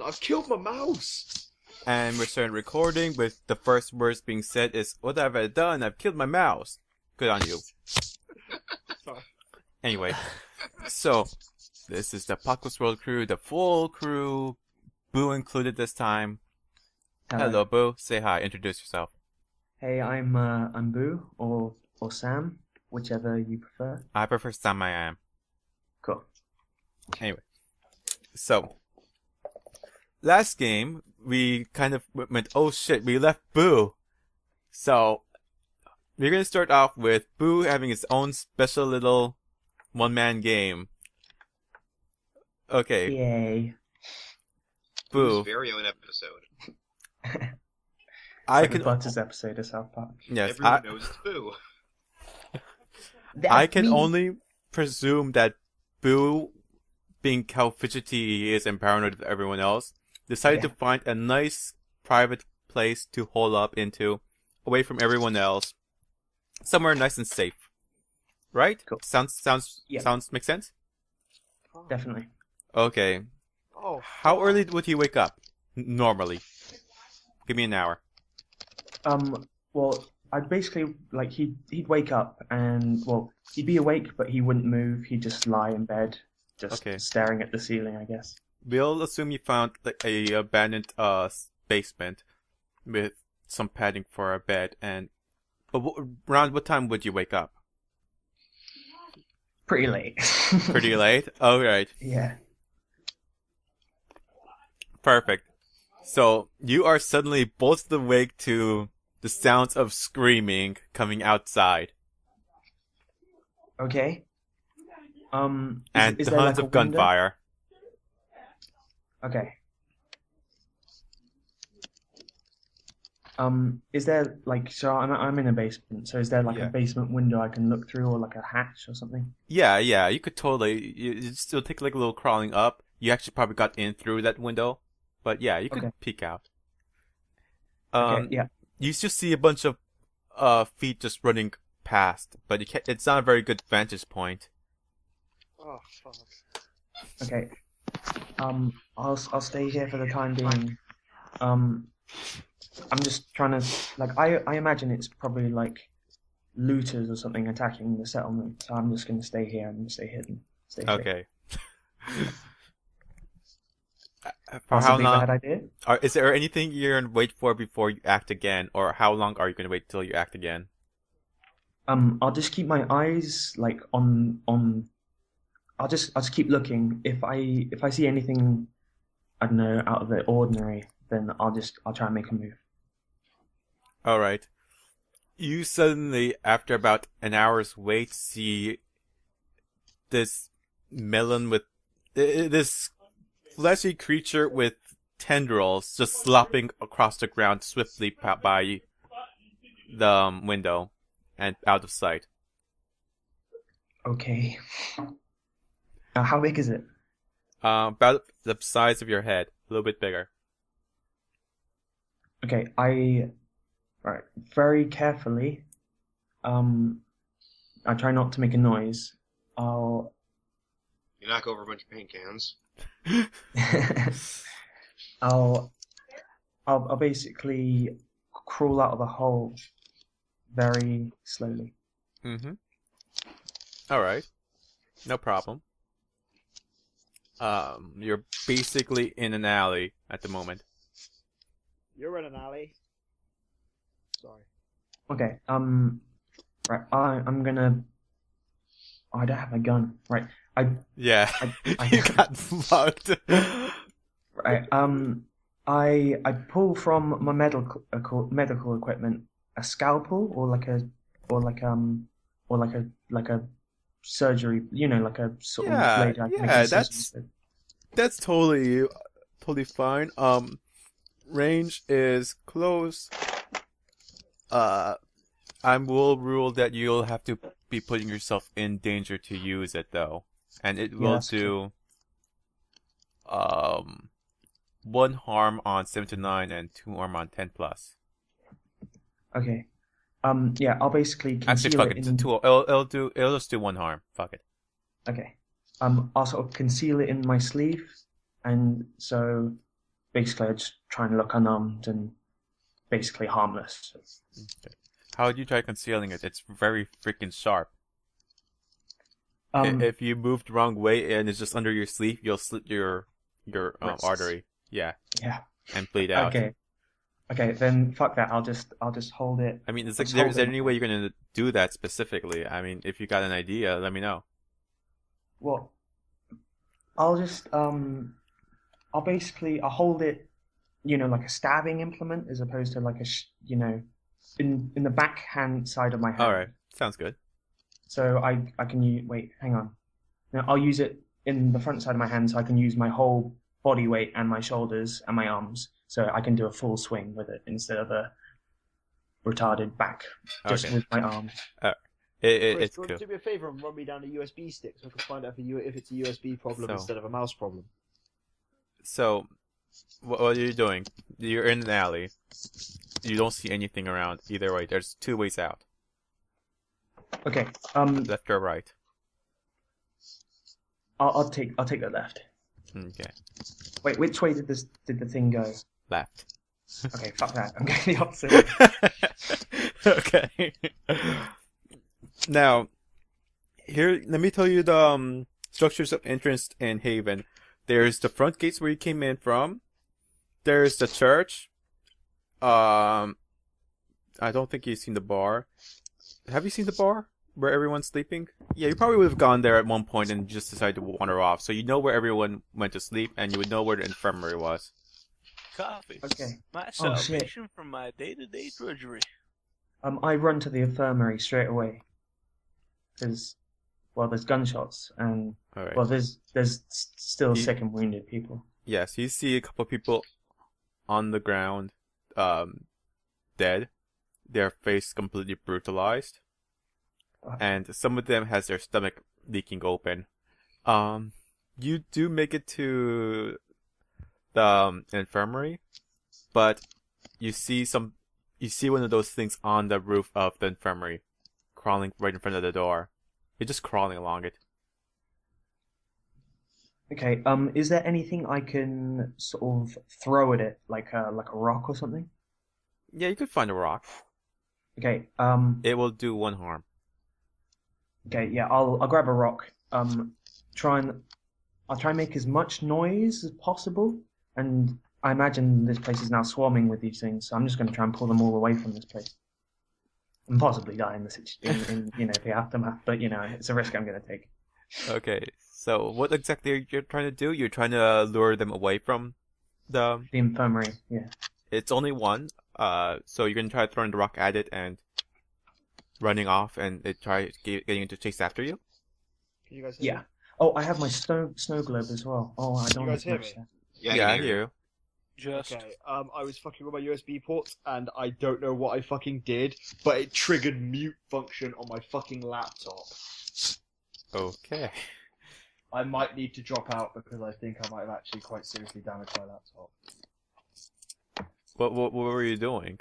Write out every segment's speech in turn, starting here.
I've killed my mouse! And we're starting recording with the first words being said is, what have I done? I've killed my mouse. Good on you. Sorry. Anyway, so, this is the Apocalypse World crew, the full crew, Boo included this time. Hello, Boo. Say hi. Introduce yourself. Hey, I'm Boo or Sam, whichever you prefer. I prefer Sam I am. Cool. Anyway, so last game we kind of went, oh shit, we left Boo. So we're gonna start off with Boo having his own special little one-man game. Okay. Yay. Boo. His very own episode. I The can Butters episode of South Park. yes, Everyone knows it's Boo. I can only presume that Boo, being how fidgety he is and paranoid of everyone else, decided to find a nice private place to hole up into, away from everyone else, somewhere nice and safe. Right? Cool. Sounds make sense? Definitely. Okay. Oh, How early would he wake up? Normally. Give me an hour. Well, I'd basically he'd wake up and he'd be awake, but he wouldn't move. He'd just lie in bed, just staring at the ceiling, I guess. We'll assume you found like a abandoned basement with some padding for a bed, and around what time would you wake up? Pretty late. Pretty late? Alright. Yeah. Perfect. So, you are suddenly bolted awake to the sounds of screaming coming outside. Okay. And is there tons like a of gunfire. window? Okay. Is there so I'm in a basement, so is there a basement window I can look through, or like a hatch or something? Yeah, you could totally. It still take like a little crawling up. You actually probably got in through that window, but yeah, you could peek out. Okay, yeah. You just see a bunch of feet just running past, but you can't, it's not a very good vantage point. Oh, fuck. Okay. I'll stay here for the time being. I'm just trying to I imagine it's probably like looters or something attacking the settlement, so I'm just gonna stay here and stay hidden. Stay safe. Okay. For Possibly how long? bad idea? Is there anything you're gonna wait for before you act again, or how long are you gonna wait till you act again? I'll just keep my eyes on. I'll just keep looking. If I see anything, I don't know, out of the ordinary, then I'll try and make a move. All right. You suddenly, after about an hour's wait, see this melon with this fleshy creature with tendrils just slopping across the ground swiftly by the window and out of sight. Okay. How big is it? About the size of your head, a little bit bigger. Okay, right, very carefully, I try not to make a noise. You knock over a bunch of paint cans. I'll basically crawl out of the hole very slowly. Mm-hmm. Alright. No problem. You're basically in an alley at the moment. You're in an alley. Sorry. Okay, right, I'm gonna... Oh, I don't have a gun. Right, Yeah, I you got fucked. Right, I pull from my medical equipment a scalpel or like a surgery, like a sort of blade. That's totally fine. Range is close. I will rule that you'll have to be putting yourself in danger to use it though, and it will do 1 harm on 7 to 9 and 2 harm on 10 plus. Okay. Yeah, I'll basically conceal Actually, fuck it. in... It'll just do 1 harm. Fuck it. Okay. I'll sort of conceal it in my sleeve, and so basically I just try and look unarmed and basically harmless. Okay. How would you try concealing it? It's very freaking sharp. Um, If you move the wrong way and it's just under your sleeve, you'll slit your Wrists. artery. Yeah, yeah. and bleed out. Okay, then fuck that. I'll just hold it. I mean, it's I'll like, just hold is there it. any way you're gonna do that specifically? I mean, if you got an idea, let me know. Well, I'll just I'll hold it, like a stabbing implement as opposed to like in the backhand side of my hand. All right, sounds good. So I can use. Wait, hang on. Now I'll use it in the front side of my hand, so I can use my whole body weight and my shoulders and my arms, so I can do a full swing with it instead of a retarded back just Okay. with my arm. Chris, It's do you want cool. to do me a favour and run me down a USB stick so I can find out if it's a USB problem So- instead of a mouse problem? So, what are you doing? You're in an alley. You don't see anything around either way. There's two ways out, Okay. left or right. I'll take the left. Okay, Wait, which way did the thing go? left. Okay, fuck that. I'm going the opposite. Okay. Now, here, let me tell you the structures of interest in Haven. There's the front gates where you came in from. There's the church. I don't think you've seen the bar. Have you seen the bar where everyone's sleeping? Yeah, you probably would have gone there at one point and just decided to wander off. So you know where everyone went to sleep, and you would know where the infirmary was. Coffee. Okay. My Oh, shit. salvation from my day-to-day drudgery. I run to the infirmary straight away. Because, well, there's gunshots, and, All right. well, there's still You- sick and wounded people. Yes, you see a couple of people on the ground, dead. Their face completely brutalized. And some of them has their stomach leaking open. You do make it to the infirmary, but you see one of those things on the roof of the infirmary, crawling right in front of the door. You're just crawling along it. Okay, is there anything I can sort of throw at it, like a rock or something? Yeah, you could find a rock. Okay, It will do one harm. okay, yeah, I'll grab a rock. I'll try and make as much noise as possible, and I imagine this place is now swarming with these things, so I'm just going to try and pull them all away from this place, and possibly die in the aftermath. But it's a risk I'm going to take. Okay, so what exactly are you trying to do? You're trying to lure them away from the... The infirmary, yeah. It's only one, so you're gonna try throwing the rock at it and running off, and it try getting it to chase after you? Can you guys hear Yeah. me? Oh, I have my snow globe as well. Oh, I don't You guys hear smash me? that. Yeah, Yeah, I can hear you. Just Okay, I was fucking with my USB ports, and I don't know what I fucking did, but it triggered mute function on my fucking laptop. Okay. I might need to drop out because I think I might have actually quite seriously damaged my laptop. What were you doing?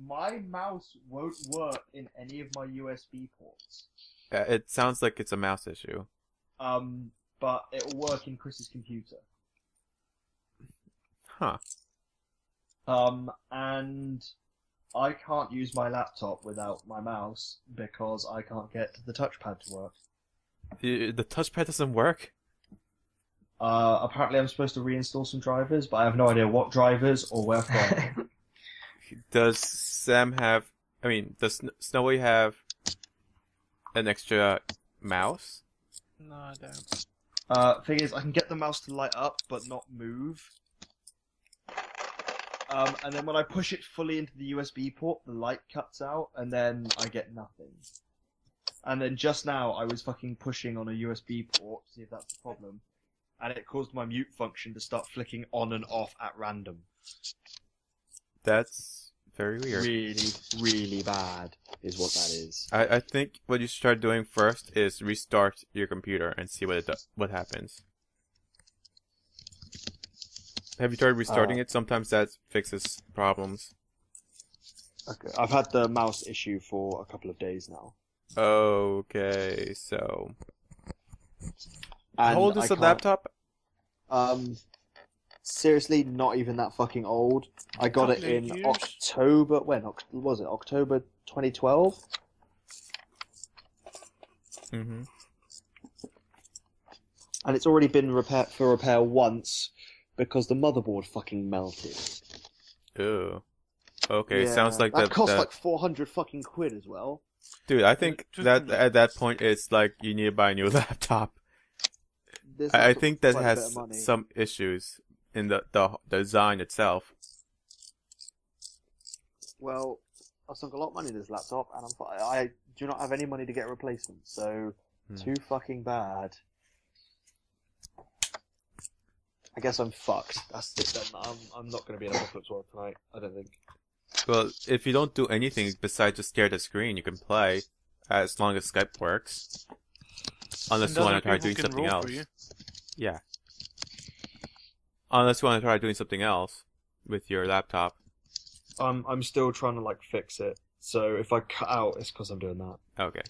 My mouse won't work in any of my USB ports. It sounds like it's a mouse issue. But it'll work in Chris's computer. Huh. And I can't use my laptop without my mouse because I can't get the touchpad to work. The touchpad doesn't work? Apparently I'm supposed to reinstall some drivers, but I have no idea what drivers or where from. Does Sam have... does Snowy have an extra mouse? no, I don't. Thing is, I can get the mouse to light up, but not move. And then when I push it fully into the USB port, the light cuts out, and then I get nothing. And then just now, I was fucking pushing on a USB port to see if that's the problem, and it caused my mute function to start flicking on and off at random. That's very weird. Really, really bad is what that is. I think what you should start doing first is restart your computer and see what happens. Have you tried restarting it? Sometimes that fixes problems. Okay, I've had the mouse issue for a couple of days now. Okay, so... And How old is I the can't- laptop? seriously not even that fucking old. I got it Couple of in years. October. When was it? October 2012. Mm-hmm. And it's already been for repair once because the motherboard fucking melted. Ooh. Okay, Yeah, sounds like that cost that. like 400 fucking quid as well. Dude, I think Just that wondering. at that point it's like you need to buy a new laptop. This I laptop's think that quite a bit has of money. some issues in the design itself. Well, I've sunk a lot of money in this laptop, and I do not have any money to get a replacement. So too fucking bad. I guess I'm fucked. That's it then. I'm not going to be in Apocalypse World tonight. I don't think. Well, if you don't do anything besides just stare at the screen, you can play as long as Skype works. Unless And you want other to try people doing can something roll for else. you. Yeah. Unless you want to try doing something else with your laptop. I'm still trying to like fix it. So if I cut out, it's because I'm doing that. Okay.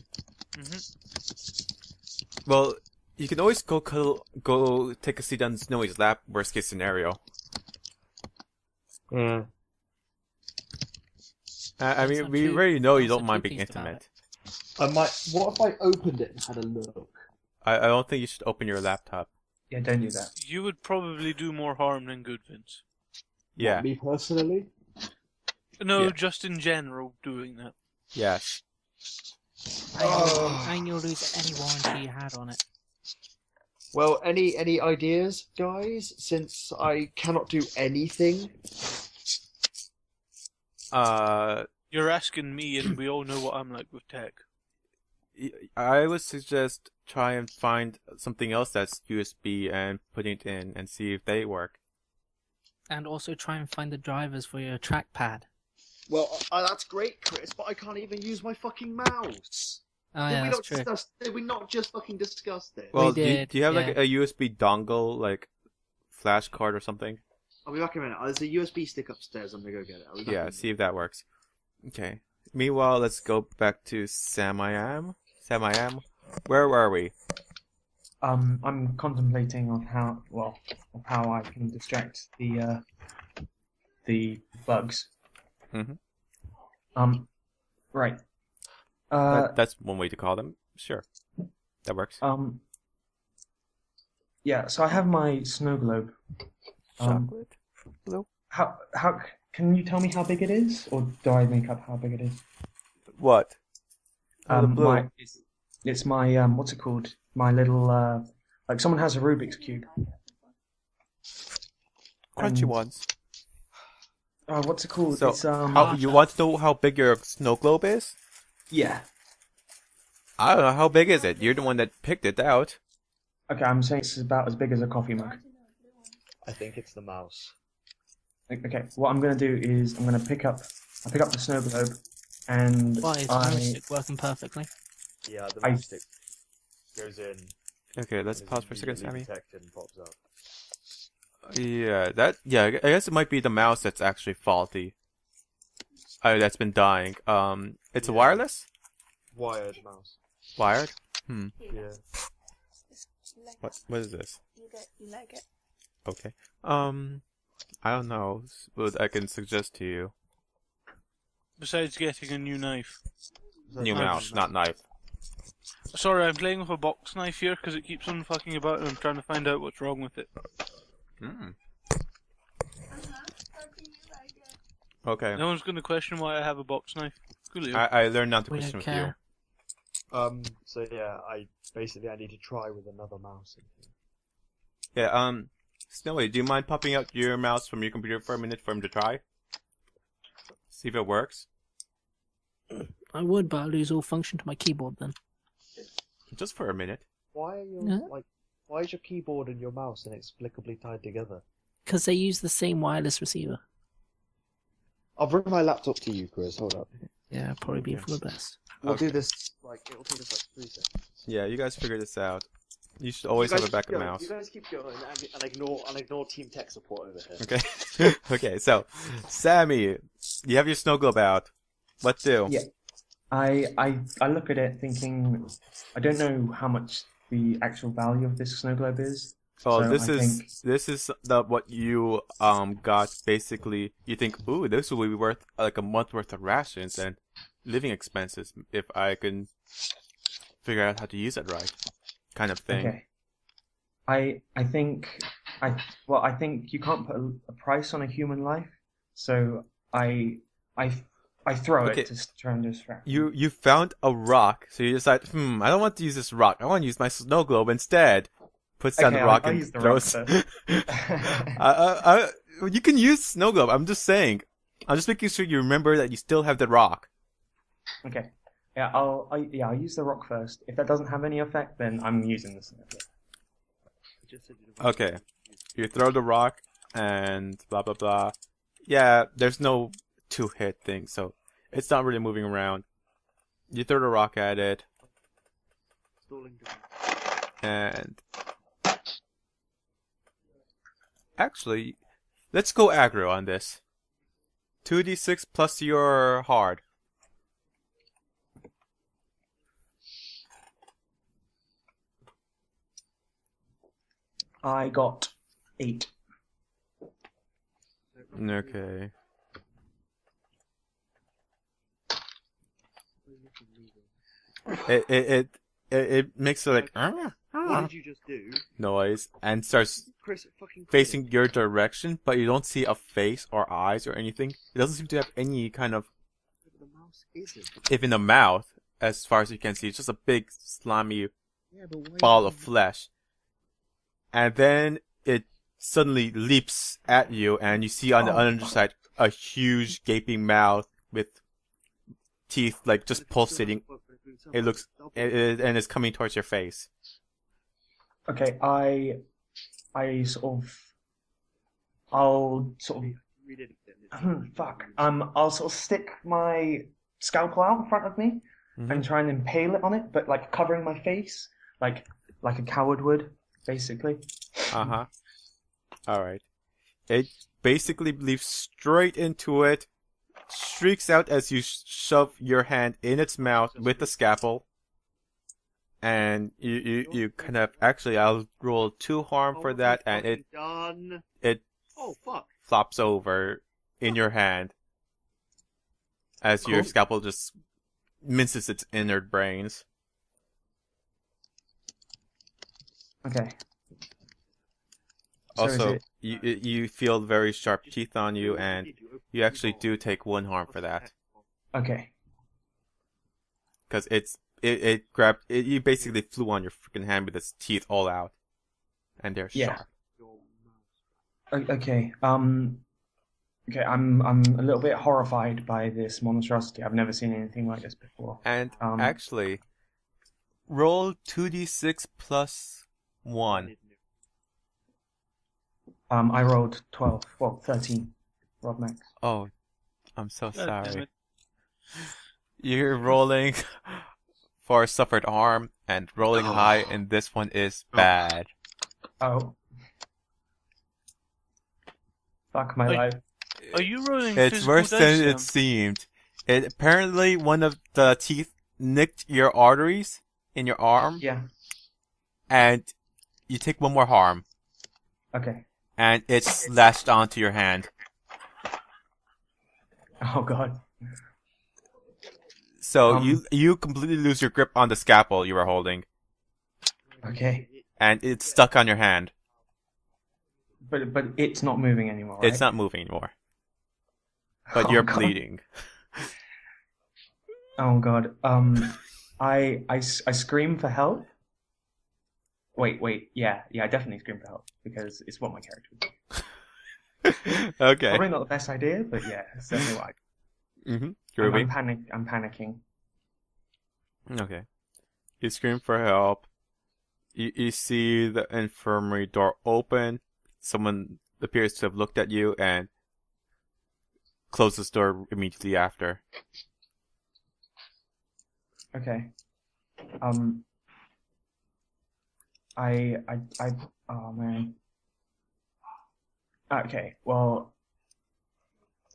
Mm-hmm. Well, you can always go take a seat on Snowy's lap. Worst case scenario. Yeah. I That's mean, not we true. already know you Also don't mind too being pleased about intimate. I might. What if I opened it and had a look? I don't think you should open your laptop. Yeah, don't do that. You would probably do more harm than good, Vince. Yeah. Not me personally. No, Yeah. just in general, doing that. Yes. And you'll lose any warranty you had on it. Well, any ideas, guys? Since I cannot do anything. You're asking me, and we all know what I'm like with tech. I would suggest try and find something else that's USB and putting it in and see if they work. And also try and find the drivers for your trackpad. Well, that's great, Chris, but I can't even use my fucking mouse. Oh yeah, that's true. Did we not just fucking discuss this? Well, did, do you have like yeah. a USB dongle, like flash card or something? I'll be back in a minute. There's a USB stick upstairs. I'm gonna go get it. I'll be back in a Yeah, minute. see if that works. Okay. Meanwhile, let's go back to Sam I Am. Where were we? I'm contemplating on how I can distract the bugs. Mhm. Right. That's one way to call them. Sure. That works. Yeah. So I have my snow globe. Chocolate? Hello? How can you tell me how big it is, or do I make up how big it is? What? The blue. It's my what's it called? My little like someone has a Rubik's cube. Crunchy and- ones. Oh, what's it called? So, It's how, you want to know how big your snow globe is? yeah. I don't know. How big is it? You're the one that picked it out. Okay, I'm saying it's about as big as a coffee mug. I think it's the mouse. Okay, what I'm gonna do is I'm gonna pick up the snow globe, and Why is I the stick working perfectly? Yeah, the I- mouse stick goes in. Okay, let's and pause is for a second, immediately Sammy. detected and pops up. Yeah, I guess it might be the mouse that's actually faulty. That's been dying. It's a Yeah. wireless? Wired mouse. Wired? Yeah. What is this? You like it? Okay. I don't know what I can suggest to you. Besides getting a new knife. New mouse, not knife. Sorry, I'm playing with a box knife here because it keeps on fucking about and I'm trying to find out what's wrong with it. Mm. How do you like it? Okay. No one's going to question why I have a box knife. Coolio. I learned not to We question don't with you. care. So yeah, I need to try with another mouse. Yeah, Snowy, do you mind popping out your mouse from your computer for a minute for him to try? See if it works? I would, but I'll lose all function to my keyboard then. Just for a minute. Why are your Yeah. why is your keyboard and your mouse inexplicably tied together? Because they use the same wireless receiver. I'll bring my laptop to you, Chris. Hold up. Yeah, probably be for the best. We'll Okay. do this it'll take us 3 seconds. Yeah, you guys figure this out. You should always have a backup mouse. You guys keep going and ignore team tech support over here. Okay. Okay, so, Sammy, you have your snow globe out. What do? Yeah. I look at it thinking I don't know how much the actual value of this snow globe is. Oh, So this I is think- this is the what you got basically. You think, ooh, this will be worth like a month worth of rations and living expenses if I can figure out how to use it right, kind of thing. Okay. I think I think you can't put a price on a human life, so I throw Okay. it to try and distract. You found a rock, so you decide, I don't want to use this rock. I want to use my snow globe instead. Puts down Okay, the rock I'll and use the rock throws. first. You can use snow globe. I'm just saying. I'm just making sure you remember that you still have the rock. Okay. Yeah, I'll use the rock first. If that doesn't have any effect, then I'm using the snow globe. Okay. You throw the rock and blah blah blah. Yeah, there's no two-hit thing, so it's not really moving around. You throw the rock at it, and actually, let's go aggro on this. 2d6 plus your hard. I got 8. Okay. It makes a like What did you just do? noise and starts Chris, fucking facing your direction, but you don't see a face or eyes or anything. It doesn't seem to have any kind of The mouse isn't. even a mouth, as far as you can see. It's just a big slimy Yeah, but why ball of flesh. And then it suddenly leaps at you, and you see on the Oh, underside a huge gaping mouth with teeth like just pulsating. It looks, and it's coming towards your face. Okay, I'll sort of fuck. I'll sort of stick my scalpel out in front of me and try and impale it on it, but like covering my face, like a coward would, basically. Uh-huh. Alright. It basically leaps straight into it, shrieks out as you shove your hand in its mouth with the scalpel, and you kind of, actually, I'll roll 2 harm for that, and it Oh fuck! flops over in your hand as your Cool. scalpel just minces its inner brains. Okay. So is Also, it- you feel very sharp teeth on you, and you actually do take 1 harm for that. Okay. Because it grabbed, you basically flew on your freaking hand with its teeth all out. And they're Yeah. sharp. Okay. Okay. I'm a little bit horrified by this monstrosity. I've never seen anything like this before. And Um, actually, roll 2d6 plus 1. I rolled 12. Well, 13. Rob Max. Oh, I'm so God damn sorry. it. You're rolling for suffered harm, and rolling high in this one is bad. Oh. Fuck my Are- life. Are you rolling It's physical worse dice, than Sam? it seemed. Apparently, one of the teeth nicked your arteries in your arm, Yeah. and you take 1 more harm, Okay. and it's lashed onto your hand. Oh god. So you completely lose your grip on the scalpel you were holding, Okay. and it's stuck on your hand. But it's not moving anymore, right? It's not moving anymore. But Oh, you're God. bleeding. Oh god. I scream for help. Wait. Yeah, I definitely scream for help because it's what my character would do. Okay. Probably not the best idea, but yeah, it's definitely what Mm-hmm. I'm panicking. Okay. You scream for help. You see the infirmary door open. Someone appears to have looked at you and closes the door immediately after. Okay. Oh man. Okay, well,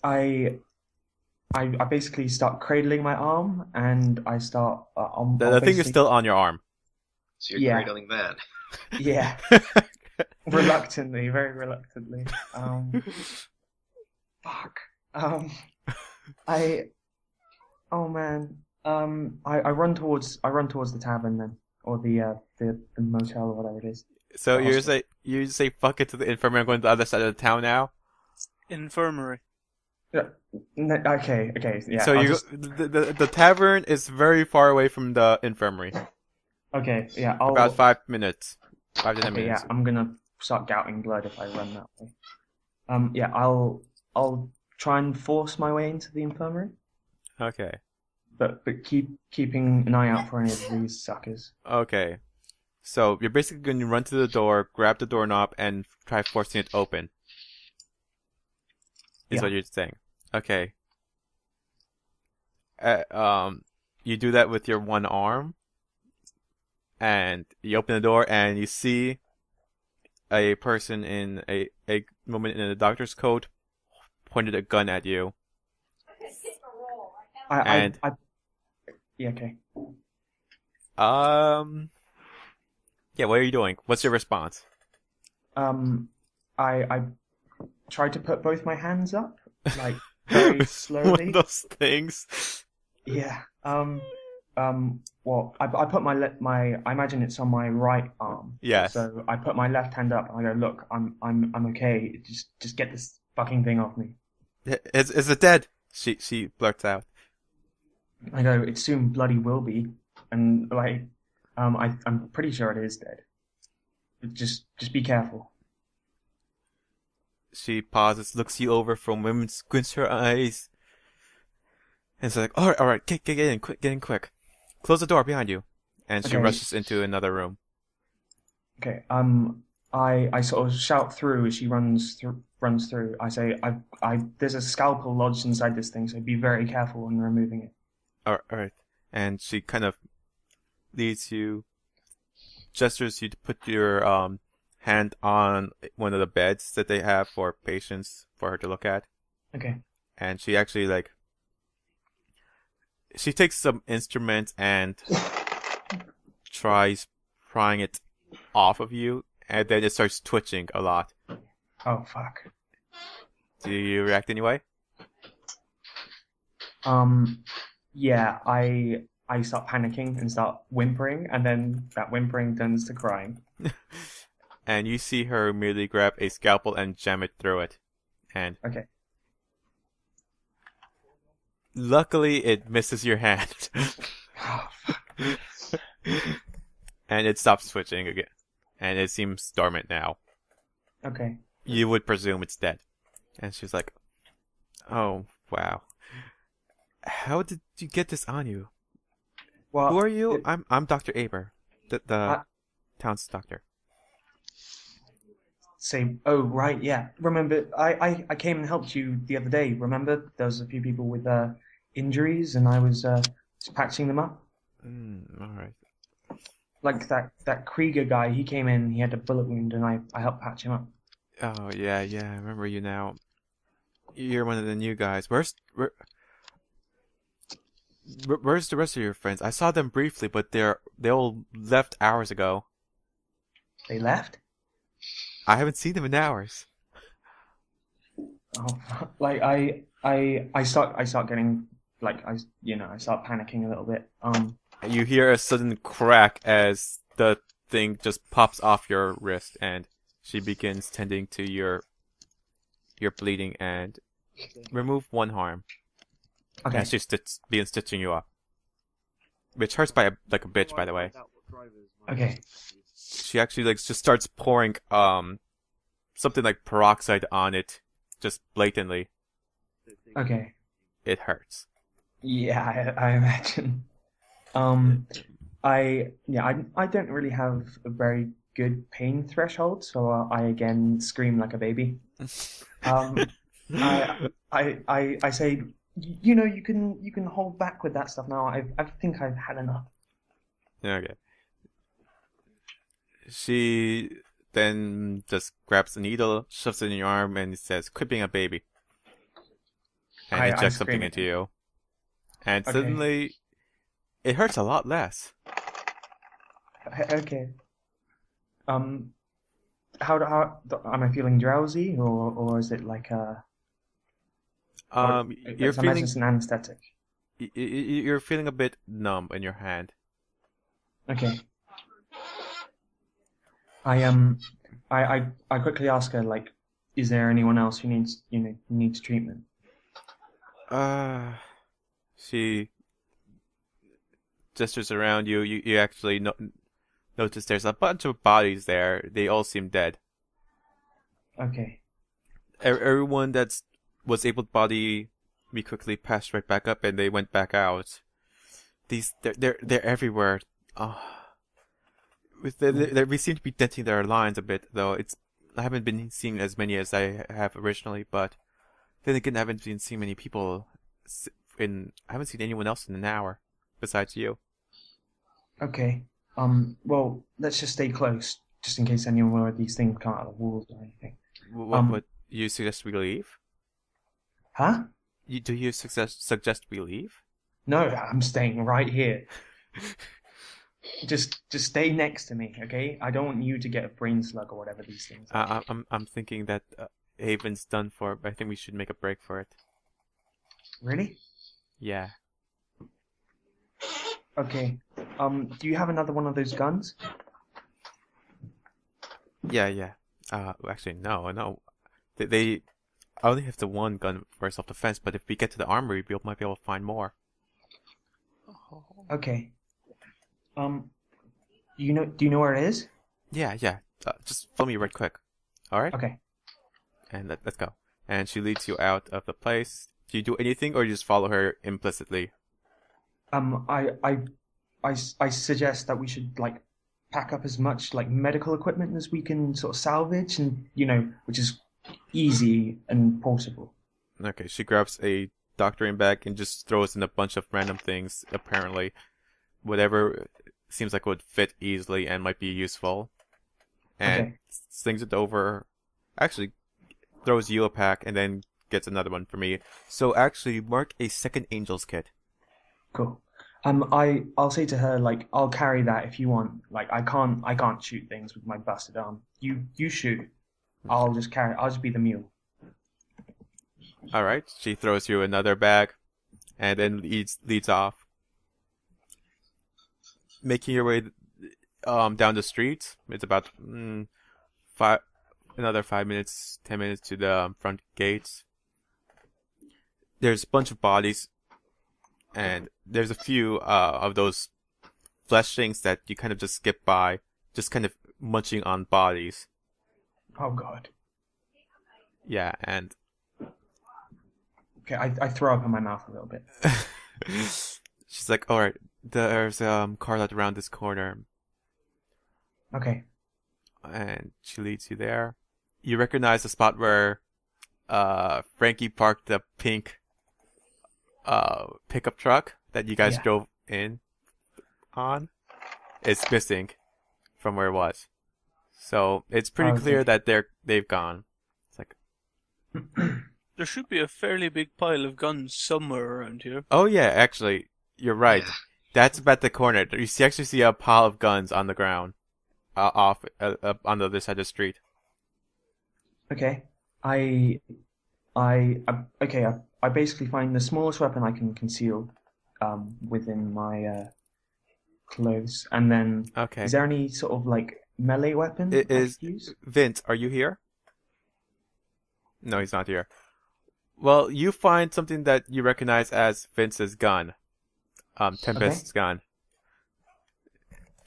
I basically start cradling my arm, and I start. The thing is still on your arm. So you're Yeah. cradling that. Yeah. Reluctantly, very reluctantly. Fuck. I. Oh man. I run towards the tavern then, or the motel or whatever it is. So The you say fuck it to the infirmary. I'm going to the other side of the town now. Infirmary. Okay. Yeah. So I'll you just, the tavern is very far away from the infirmary. okay. Yeah. I'll. About 5 minutes. 5 to 10 Okay. Yeah. minutes. I'm gonna start gouting blood if I run that way. Yeah. I'll try and force my way into the infirmary, Okay. but keeping an eye out for any of these suckers. Okay. So you're basically going to run to the door, grab the doorknob, and try forcing it open. Is Yeah. what you're saying. Okay. You do that with your one arm, and you open the door, and you see a person in a woman in a doctor's coat pointed a gun at you. And- Yeah. Okay. Yeah, what are you doing? What's your response? I tried to put both my hands up, like very One slowly. of those things. Yeah. Well, I put my I imagine it's on my right arm. Yes. So I put my left hand up and I go, look, I'm okay. Just get this fucking thing off me. Is it dead? She blurts out. I go, it soon bloody will be, and like, I'm pretty sure it is dead. But just be careful. She pauses, looks you over from women, squints her eyes, and it's like, all right, get in, quick. Close the door behind you. And she Okay. rushes into another room. Okay. I sort of shout through as she runs through. I say, there's a scalpel lodged inside this thing, so be very careful when removing it. All right. And she kind of leads you, gestures you to put your hand on one of the beds that they have for patients for her to look at. Okay. And she actually she takes some instruments and tries prying it off of you, and then it starts twitching a lot. Oh fuck. Do you react anyway? Yeah, I start panicking and start whimpering, and then that whimpering turns to crying. And you see her immediately grab a scalpel and jam it through it. And Okay. luckily it misses your hand. Oh, fuck. And it stops twitching again. And it seems dormant now. Okay. You would presume it's dead. And she's like, oh, wow. How did you get this on you? Well, Who are you? I'm Dr. Aber, the town's doctor. Oh right, yeah. Remember, I came and helped you the other day. Remember, there was a few people with injuries, and I was just patching them up. All right. Like that Krieger guy, he came in, he had a bullet wound, and I helped patch him up. Oh yeah, I remember you now. You're one of the new guys. Where's the rest of your friends? I saw them briefly, but they all left hours ago. They left. I haven't seen them in hours. Oh, like I start getting I start panicking a little bit. You hear a sudden crack as the thing just pops off your wrist, and she begins tending to your bleeding and remove one harm. Okay. And she's begins stitching you up, which hurts by like a bitch, by the way. Okay. She actually just starts pouring something like peroxide on it, just blatantly. Okay. It hurts. Yeah, I imagine. I don't really have a very good pain threshold, so I again scream like a baby. I say, you can hold back with that stuff now. I think I've had enough. Okay. She then just grabs a needle, shoves it in your arm, and says, "Quit being a baby." And I injects scream something it. into you. And Okay. suddenly, it hurts a lot less. Okay. how am I feeling drowsy or is it like You're it's feeling just an anesthetic? you're feeling a bit numb in your hand. Okay. I quickly ask her like, is there anyone else who needs treatment? She gestures around you. You actually notice there's a bunch of bodies there. They all seem dead. Okay. Everyone that was able to body me quickly passed right back up, and they went back out. They're everywhere. We seem to be denting their lines a bit, though. I haven't been seeing as many as I have originally, but then again, I haven't been seeing many people. I haven't seen anyone else in an hour besides you. Okay. Well, let's just stay close, just in case any one of these things come out of the walls or anything. What would you suggest we leave? Huh? Do you suggest we leave? No, I'm staying right here. Just stay next to me, okay? I don't want you to get a brain slug or whatever these things are. I'm thinking that Haven's done for, but I think we should make a break for it. Really? Yeah. Okay. Do you have another one of those guns? Yeah. Actually, no. They I only have the one gun for self-defense, but if we get to the armory, we might be able to find more. Okay. Do you know where it is? Yeah. Just follow me right quick. All right. Okay. And let's go. And she leads you out of the place. Do you do anything, or you just follow her implicitly? I suggest that we should like pack up as much like medical equipment as we can sort of salvage, and which is easy and portable. Okay, she grabs a doctoring bag and just throws in a bunch of random things, apparently. Whatever seems like would fit easily and might be useful. And slings it over. Actually, throws you a pack and then gets another one for me. So actually, mark a second Angel's kit. Cool. I'll say to her like, I'll carry that if you want. Like, I can't shoot things with my busted arm. You shoot. I'll just be the mule. Alright, she throws you another bag and then leads off. Making your way down the street. It's about another 5 minutes, 10 minutes to the front gates. There's a bunch of bodies, and there's a few of those flesh things that you kind of just skip by, just kind of munching on bodies. Oh god. Yeah, and okay, I throw up in my mouth a little bit. She's like, alright, there's car lot around this corner. Okay. And she leads you there. You recognize the spot where Frankie parked the pink pickup truck that you guys drove in on. It's missing from where it was. So it's pretty clear that they've gone. It's like There should be a fairly big pile of guns somewhere around here. oh yeah, actually, you're right. Yeah. That's about the corner. You actually see a pile of guns on the ground, off on the other side of the street. Okay. I basically find the smallest weapon I can conceal within my clothes, and then Okay. is there any sort of like melee weapon It I is could use? Vince. Are you here? No, he's not here. Well, you find something that you recognize as Vince's gun, Tempest's gun.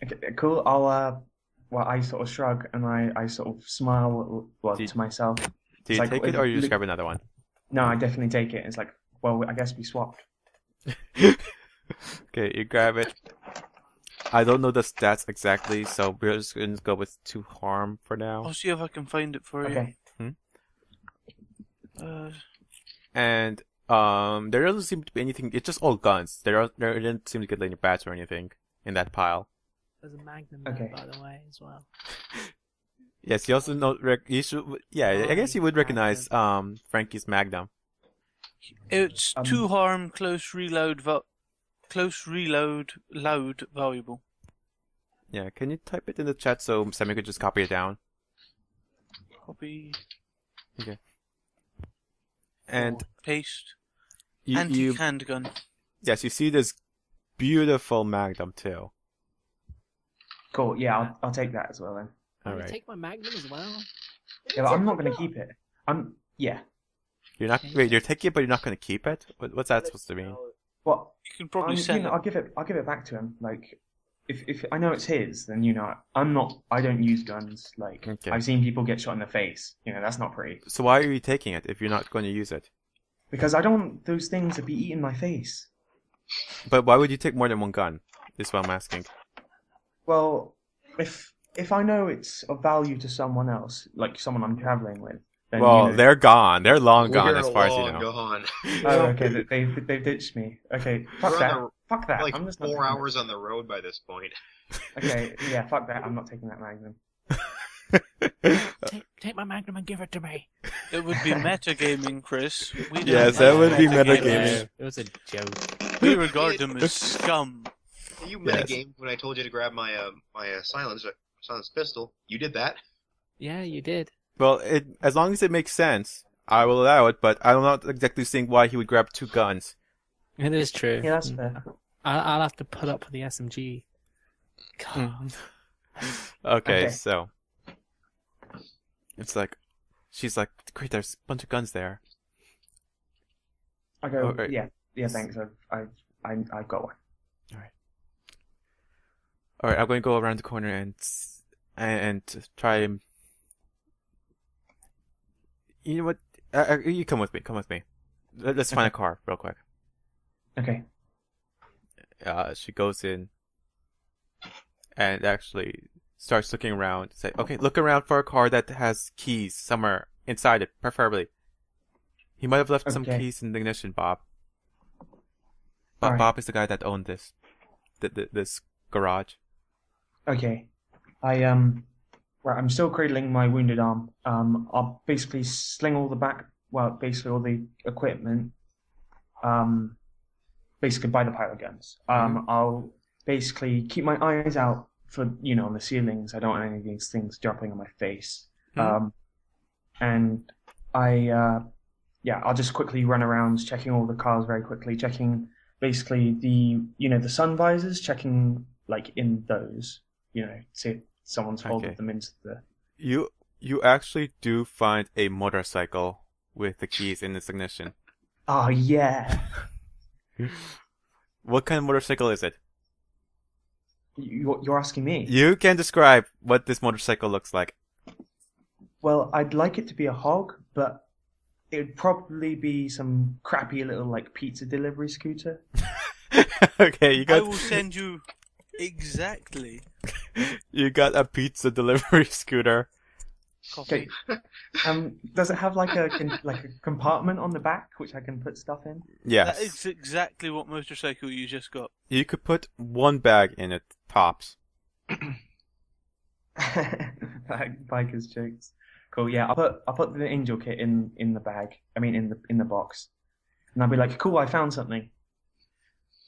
Okay, cool. I sort of shrug and I sort of smile to myself. Do It's you like, take it, or you just grab another one? No, I definitely take it. It's like, well, I guess we swapped. Okay, you grab it. I don't know the stats exactly, so we're just going to go with 2 harm for now. I'll see if I can find it for Okay. you. And there doesn't seem to be anything. It's just all guns. There didn't seem to get any bats or anything in that pile. There's a magnum Okay. there, by the way, as well. Yes, you also know. You should. Yeah, I guess you would recognize Frankie's Magnum. It's 2 harm, close reload, loud, valuable. Yeah, can you type it in the chat so Sammy could just copy it down? Copy. And Paste. you Anti-handgun. yes, you see this beautiful Magnum too. Cool. Yeah, I'll take that as well then. All Can you right. take my Magnum as well? Yeah, but I'm not going to keep it. Yeah. You're not wait. You're taking it, but you're not going to keep it. What's that supposed to mean? Well, You can probably sell it. I'll give it back to him. Like, if I know it's his, then I'm not. I don't use guns. Like, Okay. I've seen people get shot in the face. That's not pretty. So why are you taking it if you're not going to use it? Because I don't want those things to be eating my face. But why would you take more than one gun? Is what I'm asking. Well, if I know it's of value to someone else, like someone I'm traveling with, then Well, they're gone. They're long gone, We're as far as you long know. gone. Oh, okay. They've ditched me. Okay, fuck We're that. on Fuck that. like I'm just not 4 taking hours on the road by this point. it. Okay, yeah, fuck that. I'm not taking that Magnum. Take my Magnum and give it to me. It would be metagaming, Chris. We don't Yes, like that would be metagamers. metagaming. It was a joke. We regard them as scum. You Yes. metagame when I told you to grab my silence pistol. You did that. Yeah, you did. Well, as long as it makes sense, I will allow it. But I'm not exactly seeing why he would grab two guns. It is true. Yeah, that's fair. I'll have to put up with the SMG. God. Okay, Okay. so it's like she's like, great. There's a bunch of guns there. I go, Oh, right. yeah, thanks. I've got one. All right, I'm going to go around the corner and try and. You know what? You come with me. Come with me. Let's find a car real quick. Okay. She goes in and actually starts looking around. Say, okay, look around for a car that has keys somewhere inside it, preferably. He might have left some Okay. keys in the ignition, Bob. Alright. Bob is the guy that owned this garage. Okay. Right, I'm still cradling my wounded arm. I'll basically sling all basically all the equipment, basically by the pilot guns. I'll basically keep my eyes out for, on the ceilings. I don't want any of these things dropping on my face. And I'll just quickly run around checking all the cars very quickly, checking basically the sun visors, checking like in those, see if someone's folded Okay. them into the... You actually do find a motorcycle with the keys in its ignition. Oh, yeah. What kind of motorcycle is it? You're asking me? You can describe what this motorcycle looks like. Well, I'd like it to be a hog, but it would probably be some crappy little like pizza delivery scooter. Okay, you I will got send you exactly. you got a pizza delivery scooter. Copy. Okay. Does it have like a compartment on the back which I can put stuff in? Yes. That is exactly what motorcycle you just got. You could put one bag in it, tops. Bikers jokes. Cool. Yeah, I'll put the angel kit in the bag. I mean in the box, and I'll be like, cool, I found something.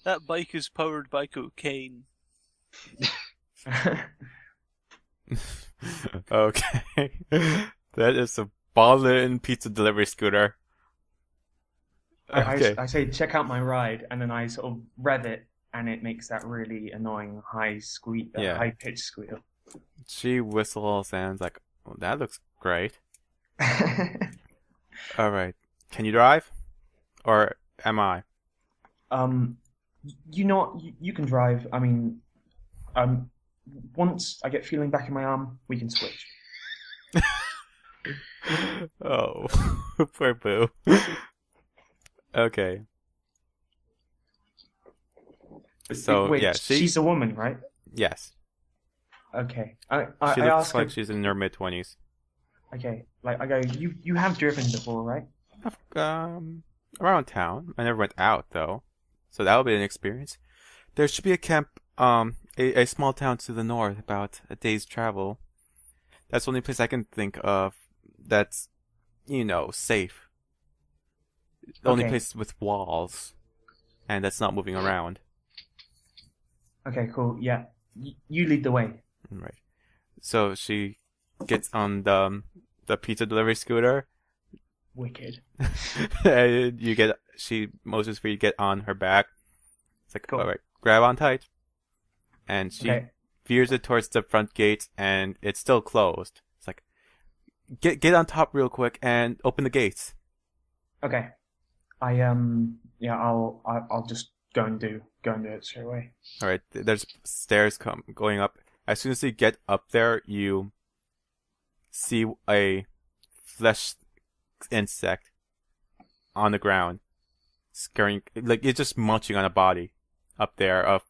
That bike is powered by cocaine. Okay. That is a ballin' pizza delivery scooter. Okay. I say check out my ride, and then I sort of rev it, and it makes that really annoying high pitched squeal. She whistles and is like, oh, that looks great. Alright. Can you drive? Or am I? You know what? You can drive. I mean, once I get feeling back in my arm, we can switch. Oh, poor Boo. Okay. So, Wait, yeah, she's a woman, right? yes. Okay. She I looks ask like her, she's in her mid-20s. okay, like I go, you have driven before, right? Around town. I never went out, though. So that'll be an experience. There should be a camp, a small town to the north, about a day's travel. That's the only place I can think of that's, safe. The only Okay. place with walls. And that's not moving around. Okay, cool. Yeah, you lead the way. Right. So she gets on the the pizza delivery scooter. Wicked. And she motions for you to get on her back. It's like, Cool. all right, grab on tight. And she Okay. veers it towards the front gate, and it's still closed. It's like, get on top real quick and open the gates. Okay. I'll just go and do it straight away. All right, there's stairs going up. As soon as you get up there, you see a flesh insect on the ground, scurrying, like it's just munching on a body up there of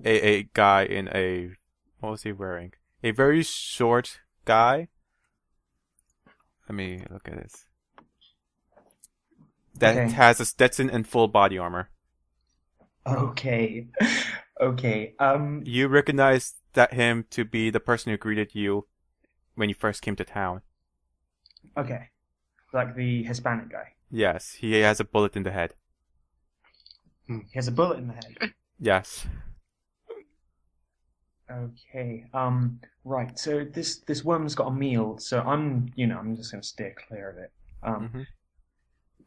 a guy in a, what was he wearing? A very short guy. Let me look at this. That Okay. has a Stetson and full body armor. Okay. Okay. You recognize him to be the person who greeted you when you first came to town. Okay. Like the Hispanic guy. Yes, he has a bullet in the head. He has a bullet in the head. Yes. Okay. Right. So this worm's got a meal. So I'm just gonna steer clear of it.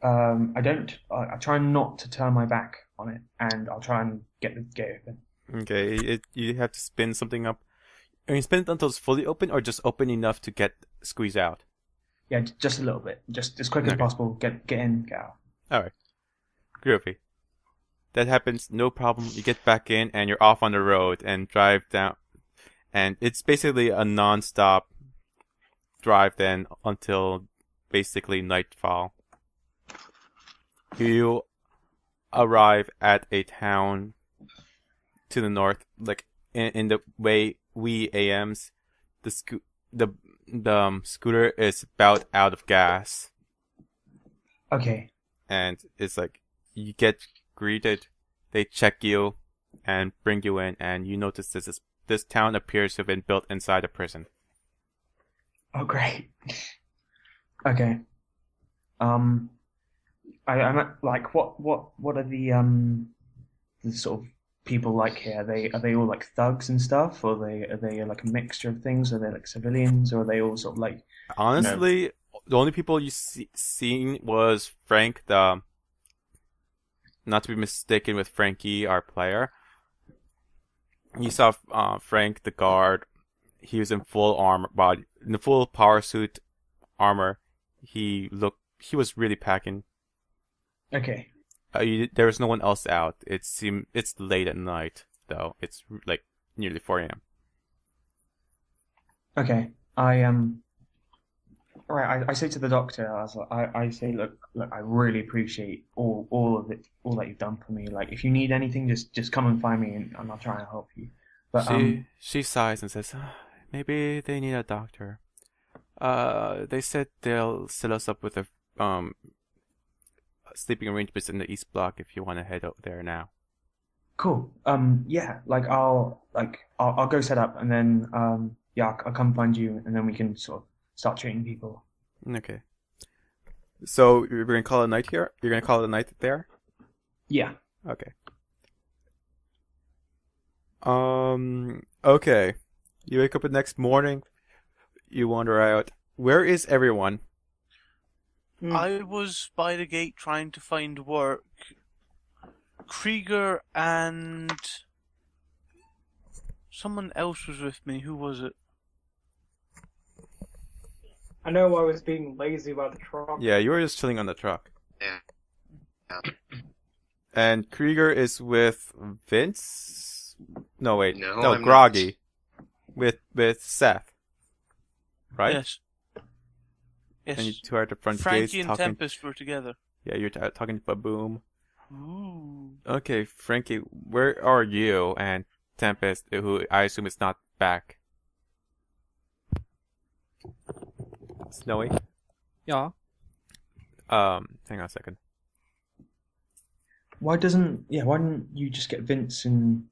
I try not to turn my back on it, and I'll try and get the gate open. Okay, you have to spin something up. I mean, spin it until it's fully open, or just open enough to squeeze out. Yeah, just a little bit, just as quick as Okay. possible. Get in, get out. All right, groovy. That happens, no problem. You get back in, and you're off on the road and drive down. And it's basically a non-stop drive then until basically nightfall. You arrive at a town to the north, like in the way wee AMs. The scooter is about out of gas, Okay. and it's like you get greeted. They check you and bring you in, and you notice this town appears to have been built inside a prison. Oh, great. Okay. I'm at, like, what are the sort of people like here? Are they all like thugs and stuff, or are they like a mixture of things? Are they like civilians, or are they all sort of like? Honestly, the only people you seen was Frank, not to be mistaken with Frankie, our player. You saw Frank, the guard. He was in full armor, in the full power suit armor. He was really packing. Okay. There was no one else out. It's late at night though. It's like nearly 4 a.m. Okay. Right. I say to the doctor, I say, look, I really appreciate all of it, all that you've done for me. Like, if you need anything, just come and find me, and I'll try and help you. But She sighs and says, maybe they need a doctor. They said they'll set us up with a sleeping arrangements in the East Block if you want to head out there now. cool. Yeah. Like, I'll go set up, and then yeah, I'll come find you, and then we can sort of start treating people. Okay. So you're gonna call it a night here? You're gonna call it a night there? Yeah. Okay. Okay. You wake up the next morning. You wander out. Where is everyone? I was by the gate trying to find work. Krieger and someone else was with me. Who was it? I know I was being lazy about the truck. Yeah, you were just chilling on the truck. Yeah. And Krieger is with Vince? No, wait. No, No, I'm Groggy. With Seth. Right? Yes. Yes. And you two are at the front Frankie gates and talking. Tempest were together. Yeah, you're talking to Baboom. Ooh. Okay, Frankie, where are you? And Tempest, who I assume is not back. Snowy? Yeah. Hang on a second. Why didn't you just get Vince and